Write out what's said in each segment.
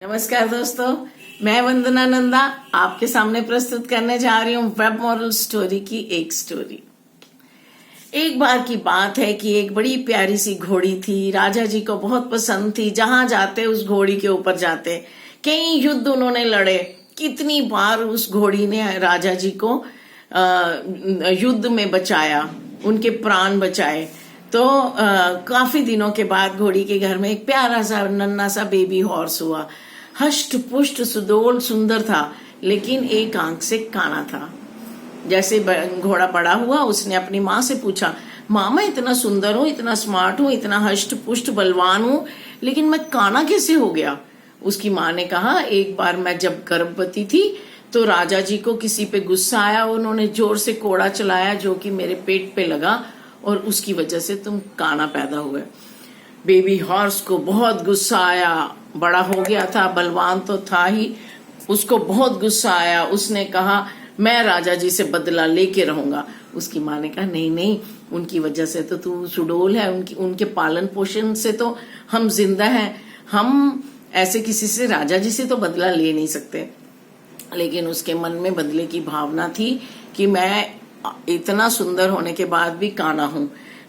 नमस्कार दोस्तों, मैं वंदना नंदा आपके सामने प्रस्तुत करने जा रही हूँ वेब मॉरल स्टोरी की एक स्टोरी। एक बार की बात है कि एक बड़ी प्यारी सी घोड़ी थी। राजा जी को बहुत पसंद थी। जहां जाते उस घोड़ी के ऊपर जाते। कई युद्ध उन्होंने लड़े। कितनी बार उस घोड़ी ने राजा जी को युद्ध में बचाया, उनके प्राण बचाए। तो काफी दिनों के बाद घोड़ी के घर में एक प्यारा सा नन्हा सा बेबी हॉर्स हुआ। हष्ट पुष्ट सुडौल सुंदर था, लेकिन एक आंख से काना था। जैसे घोड़ा बड़ा हुआ, उसने अपनी माँ से पूछा, माँ मैं इतना सुंदर हूँ, इतना स्मार्ट हूँ, इतना हष्ट पुष्ट बलवान हूँ, लेकिन मैं काना कैसे हो गया? उसकी माँ ने कहा, एक बार मैं जब गर्भवती थी तो राजा जी को किसी पे गुस्सा आया। उन्होंने जोर से कोड़ा चलाया जो कि मेरे पेट पे लगा और उसकी वजह से तुम काना पैदा हुए। बेबी हॉर्स को बहुत गुस्सा आया। बड़ा हो गया था, बलवान तो था ही, उसको बहुत गुस्सा आया। उसने कहा, मैं राजा जी से बदला लेके रहूंगा। उसकी माँ ने कहा, नहीं नहीं, उनकी वजह से तो तू सुडौल है, उनके पालन पोषण से तो हम जिंदा हैं। हम ऐसे किसी से, राजा जी से तो बदला ले नहीं सकते। लेकिन उसके मन में बदले की भावना थी कि मैं इतना सुंदर होने के बाद भी काना हूं।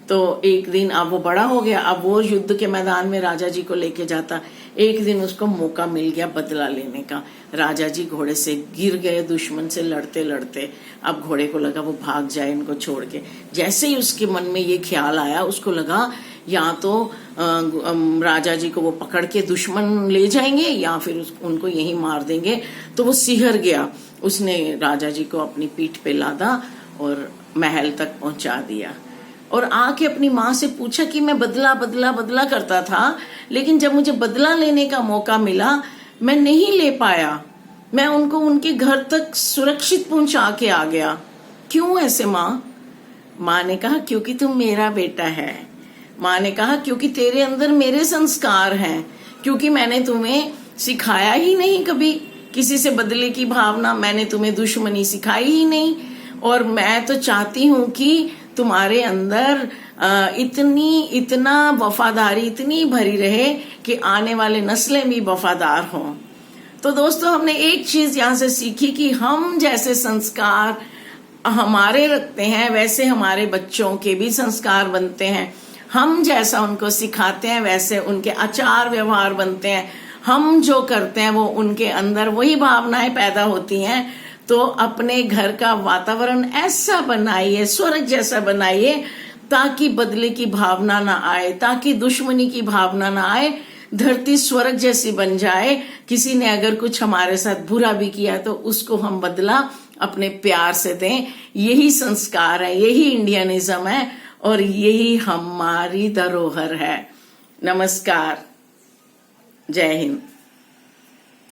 तो एक दिन, अब वो बड़ा हो गया, अब वो युद्ध के मैदान में राजा जी को लेके जाता। एक दिन उसको मौका मिल गया बदला लेने का। राजा जी घोड़े से गिर गए, दुश्मन से लड़ते लड़ते। अब घोड़े को लगा वो भाग जाए इनको छोड़ के। जैसे ही उसके मन में ये ख्याल आया, उसको लगा या तो राजा जी को वो पकड़ के दुश्मन ले जाएंगे या फिर उनको यहीं मार देंगे। तो वो सिहर गया। उसने राजा जी को अपनी पीठ पे लादा और महल तक पहुंचा दिया और आके अपनी माँ से पूछा कि मैं बदला बदला बदला करता था, लेकिन जब मुझे बदला लेने का मौका मिला मैं नहीं ले पाया। मैं उनको उनके घर तक सुरक्षित पहुंचा के आ गया। क्यों ऐसे माँ? माँ ने कहा, क्योंकि तुम मेरा बेटा है। माँ ने कहा, क्योंकि तेरे अंदर मेरे संस्कार हैं, क्योंकि मैंने तुम्हें सिखाया ही नहीं कभी किसी से बदले की भावना, मैंने तुम्हें दुश्मनी सिखाई ही नहीं। और मैं तो चाहती हूँ कि तुम्हारे अंदर इतना वफादारी इतनी भरी रहे कि आने वाले नस्लें भी वफादार हों। तो दोस्तों, हमने एक चीज यहाँ से सीखी कि हम जैसे संस्कार हमारे रखते हैं, वैसे हमारे बच्चों के भी संस्कार बनते हैं। हम जैसा उनको सिखाते हैं, वैसे उनके आचार व्यवहार बनते हैं। हम जो करते हैं वो उनके अंदर वही भावनाएं पैदा होती हैं। तो अपने घर का वातावरण ऐसा बनाइए, स्वर्ग जैसा बनाइए, ताकि बदले की भावना ना आए, ताकि दुश्मनी की भावना ना आए। धरती स्वर्ग जैसी बन जाए। किसी ने अगर कुछ हमारे साथ बुरा भी किया तो उसको हम बदला अपने प्यार से दें। यही संस्कार है, यही इंडियनिज्म है और यही हमारी धरोहर है। नमस्कार, जय हिंद।